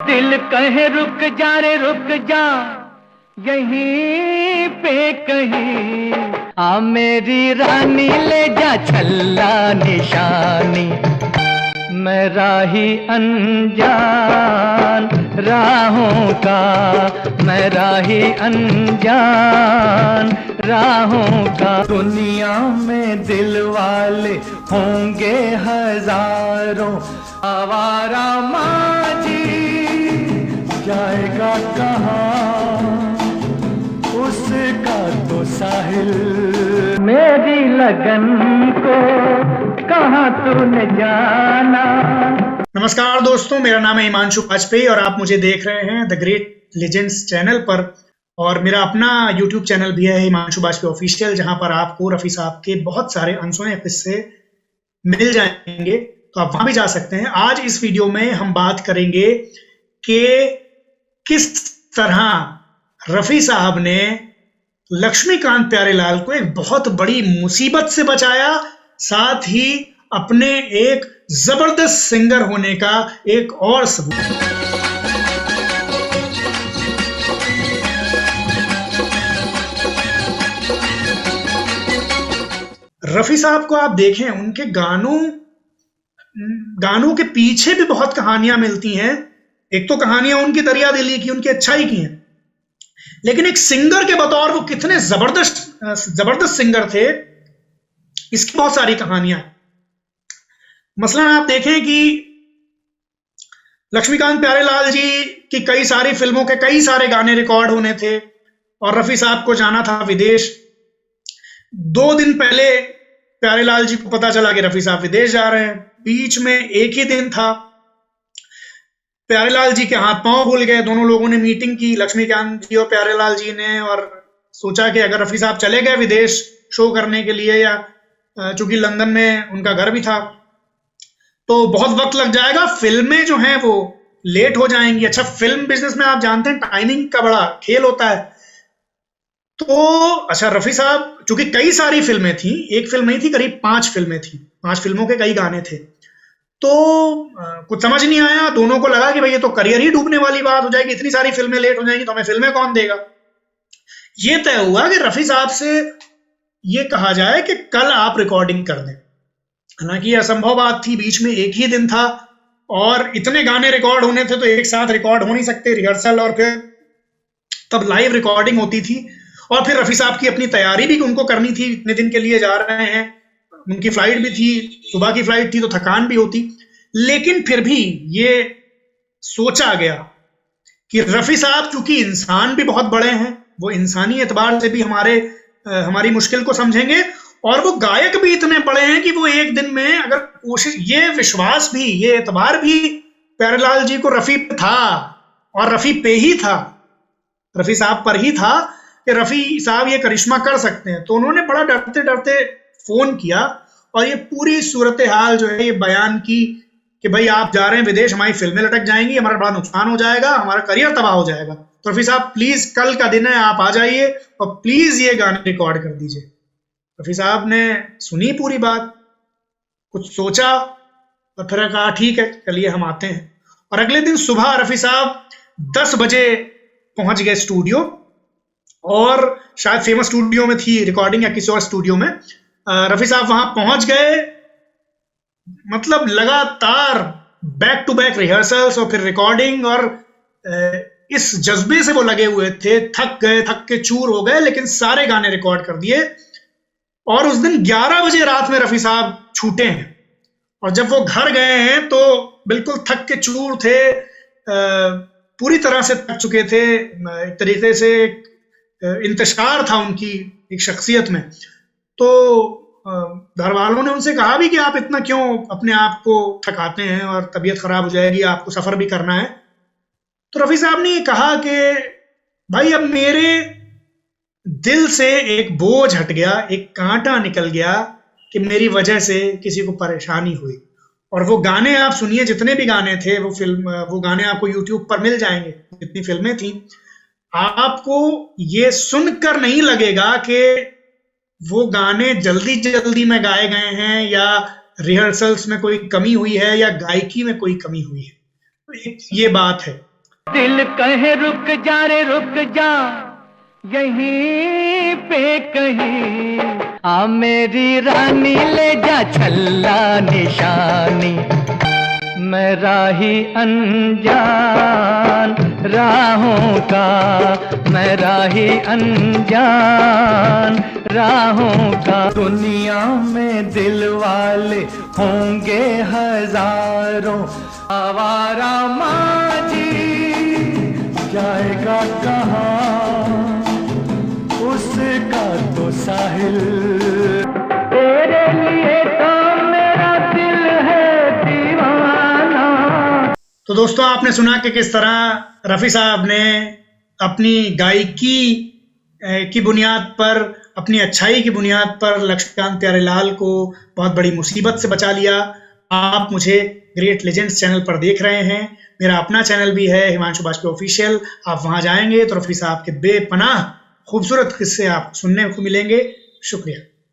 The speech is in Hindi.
दिल कहे रुक जा रे रुक जा, यहीं पे कहीं आ मेरी रानी ले जा छल्ला निशानी। मैं राही अनजान राहों का, मैं राही अनजान राहों का। दुनिया में दिल वाले होंगे हजारों, आवारा माजी जाएगा कहाँ उसका तो साहिल। मेरी लगन को कहाँ तूने जाना। नमस्कार दोस्तों, मेरा नाम है हिमांशु वाजपेयी और आप मुझे देख रहे हैं द ग्रेट लेजेंड्स चैनल पर। और मेरा अपना यूट्यूब चैनल भी है हिमांशु वाजपेयी ऑफिशियल, जहां पर आपको रफी साहब के बहुत सारे अनसुने किस्से मिल जाएंगे, तो आप वहां भी जा सकते हैं। आज इस वीडियो में हम बात करेंगे कि किस तरह रफी साहब ने लक्ष्मीकांत प्यारेलाल को एक बहुत बड़ी मुसीबत से बचाया, साथ ही अपने एक जबरदस्त सिंगर होने का एक और सबूत। रफी साहब को आप देखें, उनके गानों के पीछे भी बहुत कहानियां मिलती हैं। एक तो कहानियां उनकी दरिया दिली की, उनकी अच्छाई की हैं, लेकिन एक सिंगर के बतौर वो कितने जबरदस्त सिंगर थे, इसकी बहुत सारी कहानियां। मसलन आप देखें कि लक्ष्मीकांत प्यारेलाल जी की कई सारी फिल्मों के कई सारे गाने रिकॉर्ड होने थे और रफी साहब को जाना था विदेश। 2 दिन पहले प्यारेलाल जी को पता चला कि रफी साहब विदेश जा रहे हैं। बीच में एक ही दिन था, प्यारेलाल जी के हाथ पांव भूल गए। दोनों लोगों ने मीटिंग की, लक्ष्मीकांत जी और प्यारेलाल जी ने, और सोचा कि अगर रफी साहब चले गए विदेश शो करने के लिए, या चूंकि लंदन में उनका घर भी था, तो बहुत वक्त लग जाएगा, फिल्में जो हैं वो लेट हो जाएंगी। अच्छा, फिल्म बिजनेस में आप जानते हैं टाइमिंग का बड़ा खेल होता है। तो अच्छा, रफी साहब चूंकि कई सारी फिल्में थी, एक फिल्म नहीं थी, करीब 5 फिल्में थी, 5 फिल्मों के कई गाने थे, तो कुछ समझ नहीं आया। दोनों को लगा कि भाई ये तो करियर ही डूबने वाली बात हो जाएगी, इतनी सारी फिल्में लेट हो जाएंगी तो हमें फिल्में कौन देगा। ये तय हुआ कि रफी साहब से ये कहा जाए कि कल आप रिकॉर्डिंग कर दें। हालांकि यह असंभव बात थी, बीच में एक ही दिन था और इतने गाने रिकॉर्ड होने थे तो एक साथ रिकॉर्ड हो नहीं सकते। रिहर्सल और फिर तब लाइव रिकॉर्डिंग होती थी, और फिर रफी साहब की अपनी तैयारी भी उनको करनी थी। इतने दिन के लिए जा रहे हैं, उनकी फ्लाइट भी थी, सुबह की फ्लाइट थी, तो थकान भी होती। लेकिन फिर भी ये सोचा गया कि रफी साहब चूंकि इंसान भी बहुत बड़े हैं, वो इंसानी एतबार से भी हमारी मुश्किल को समझेंगे, और वो गायक भी इतने बड़े हैं कि वो एक दिन में अगर कोशिश, ये विश्वास भी, ये एतबार भी प्यारेलाल जी को रफी पे था, और रफी पे ही था, रफी साहब पर ही था कि रफी साहब ये करिश्मा कर सकते हैं। तो उन्होंने बड़ा डरते डरते फोन किया और ये पूरी सूरत हाल जो है ये बयान की कि भाई आप जा रहे हैं विदेश, हमारी फिल्में लटक जाएंगी, हमारा बड़ा नुकसान हो जाएगा, हमारा करियर तबाह हो जाएगा। तो रफी साहब प्लीज कल का दिन है, आप आ जाइए और प्लीज ये गाने रिकॉर्ड कर दीजिए। रफी साहब ने सुनी पूरी बात, कुछ सोचा और फिर कहा ठीक है चलिए हम आते हैं। और अगले दिन सुबह रफी साहब 10 बजे पहुंच गए स्टूडियो, और शायद फेमस स्टूडियो में थी रिकॉर्डिंग या किसी और स्टूडियो में। रफी साहब वहां पहुंच गए, मतलब लगातार बैक टू बैक रिहर्सल्स और फिर रिकॉर्डिंग, और इस जज्बे से वो लगे हुए थे, थक के चूर हो गए, लेकिन सारे गाने रिकॉर्ड कर दिए। और उस दिन 11 बजे रात में रफी साहब छूटे हैं, और जब वो घर गए हैं तो बिल्कुल थक के चूर थे, पूरी तरह से थक चुके थे। एक तरीके से इंतशार था उनकी एक शख्सियत में। तो घर वालों ने उनसे कहा भी कि आप इतना क्यों अपने आप को थकाते हैं, और तबीयत खराब हो जाएगी, आपको सफर भी करना है। तो रफी साहब ने कहा कि भाई अब मेरे दिल से एक बोझ हट गया, एक कांटा निकल गया कि मेरी वजह से किसी को परेशानी हुई। और वो गाने आप सुनिए, जितने भी गाने थे, वो गाने आपको यूट्यूब पर मिल जाएंगे, जितनी फिल्में थी, आपको ये सुनकर नहीं लगेगा कि वो गाने जल्दी जल्दी में गाए गए हैं या रिहर्सल्स में कोई कमी हुई है या गायकी में कोई कमी हुई है। तो ये बात है। दिल कहे रुक जा रे रुक जा, यहीं पे कहीं आ मेरी रानी ले जा छल्ला निशानी। मैं राही अनजान राहों का, मैं राही अनजान राहों का। दुनिया में दिल वाले होंगे हजारों, आवारा माजी जाएगा कहाँ, उसका तो साहिल। तेरे लिए तो मेरा दिल है दीवाना। तो दोस्तों आपने सुना कि किस तरह रफ़ी साहब ने अपनी गायकी की बुनियाद पर, अपनी अच्छाई की बुनियाद पर लक्ष्मीकांत प्यारेलाल को बहुत बड़ी मुसीबत से बचा लिया। आप मुझे ग्रेट लेजेंड्स चैनल पर देख रहे हैं। मेरा अपना चैनल भी है हिमांशु बाजपेयी ऑफिशियल। आप वहां जाएंगे तो रफ़ी साहब के बेपनाह खूबसूरत किस्से आप सुनने को मिलेंगे। शुक्रिया।